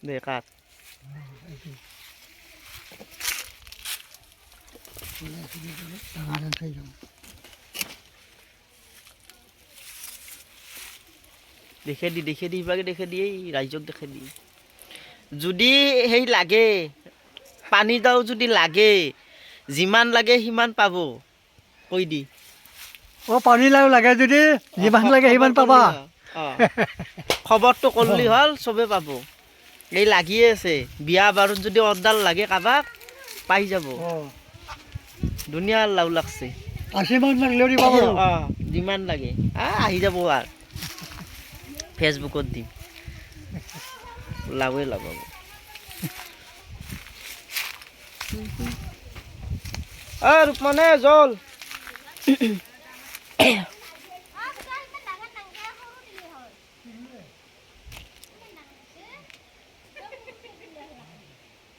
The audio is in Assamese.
দে কাট দেখে দি ইভাগে দেখে দি এই ৰাইজক দেখে দি যদি সেই লাগে পানী দাও যদি লাগে যিমান লাগে সিমান পাব কৈ দি পানী লাগে যদি যিমান লাগে সিমান পাবা খবৰটো কৰিলি হ'ল চবে পাব এই লাগিয়ে আছে বিয়া বাৰুত যদি অৰ্ডাৰ লাগে কাবাক পাই যাব ধুনীয়া লাও লাগছে 80 মান লাগলেও দিব পাৰো যিমান লাগে আহি যাব আৰু ফেচবুকত দিম লাভে লাভ ৰূপমানে জল